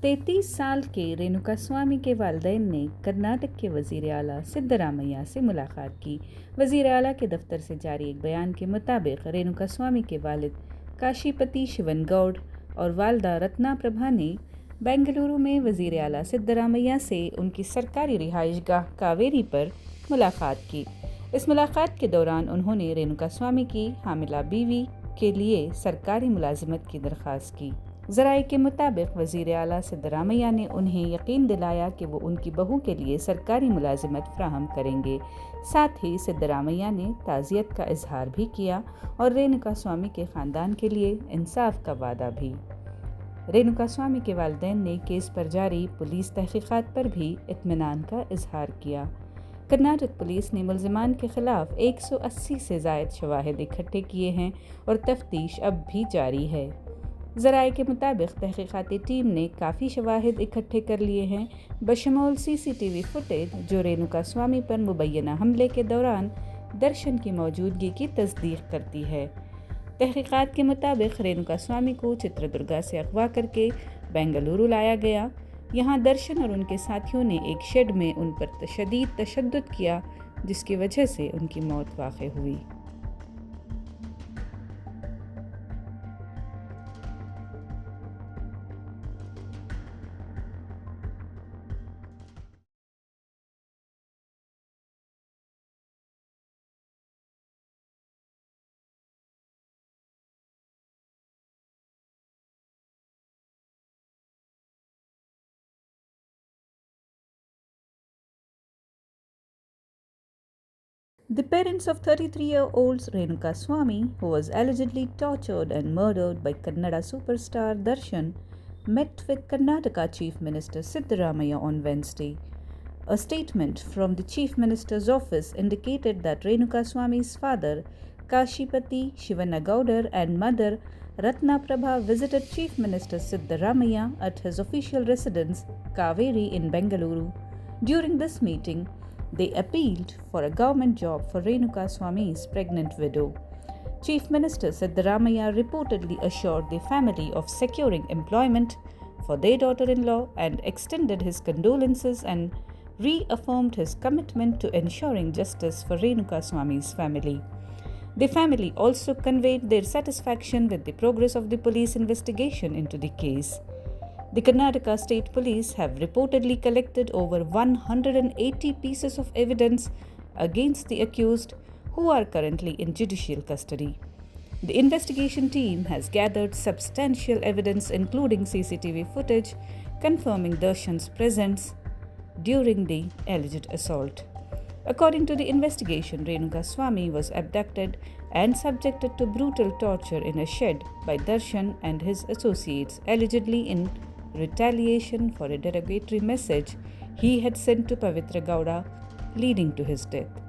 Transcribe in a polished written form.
33 साल के रेणुकास्वामी के वालिदैन ने कर्नाटक के वज़ीर आला सिद्धरामैया से मुलाकात की। वज़ीर आला के दफ्तर से जारी एक बयान के मुताबिक रेणुकास्वामी के वालिद काशीपति शिवनगौड़ और वालदा रत्ना प्रभा ने बेंगलुरु में वज़ीर आला सिद्धरामैया से उनकी सरकारी रिहाइशगाह कावेरी पर मुलाकात की। इस मुलाकात के दौरान उन्होंने रेणुकास्वामी की हामिला बीवी के लिए सरकारी मुलाजिमत की दरख्वास्त की। ज़राए के मुताबिक वज़ीर आला सिद्धरामैया ने उन्हें यकीन दिलाया कि वो उनकी बहू के लिए सरकारी मुलाजिमत फ्राहम करेंगे। साथ ही सिद्धरामैया ने ताज़ियत का इजहार भी किया और रेणुकास्वामी के ख़ानदान के लिए इंसाफ का वादा भी। रेणुकास्वामी के वालिदैन ने केस पर जारी पुलिस तहकीकात पर भी इत्मीनान का इजहार किया। कर्नाटक पुलिस ने मुल्ज़िमान के खिलाफ 180 से ज़ायद शवाहिद इकट्ठे किए हैं और तफ्तीश अब भी जारी है। ज़राए के मुताबिक तहकीकाती टीम ने काफ़ी शवाहिद इकट्ठे कर लिए हैं, बशमूल CCTV फुटेज जो रेणुकास्वामी पर मुबैना हमले के दौरान दर्शन की मौजूदगी की तस्दीक करती है। तहकीकात के मुताबिक रेणुकास्वामी को चित्रदुर्गा से अगवा करके बेंगलुरु लाया गया। यहाँ दर्शन और उनके साथियों ने एक शेड में उन पर शदीद तशद्दुद किया, जिसकी वजह से उनकी मौत वाक़ई हुई। The parents of 33-year-old Renuka who was allegedly tortured and murdered by Kannada superstar Darshan, met with Karnataka Chief Minister Siddaramaiah on Wednesday. A statement from the Chief Minister's office indicated that Renukaswamy's father, Kashipati Shivanagaudar, and mother, Ratna Prabha, visited Chief Minister Siddaramaiah at his official residence, Kaveri, in Bengaluru. During this meeting, they appealed for a government job for Renukaswamy's pregnant widow. Chief Minister Siddaramaiah reportedly assured the family of securing employment for their daughter-in-law and extended his condolences and reaffirmed his commitment to ensuring justice for Renukaswamy's family. The family also conveyed their satisfaction with the progress of the police investigation into the case. The Karnataka State Police have reportedly collected over 180 pieces of evidence against the accused, who are currently in judicial custody. The investigation team has gathered substantial evidence including CCTV footage confirming Darshan's presence during the alleged assault. According to the investigation, Renukaswamy was abducted and subjected to brutal torture in a shed by Darshan and his associates, allegedly in retaliation for a derogatory message he had sent to Pavitra Gowda, leading to his death.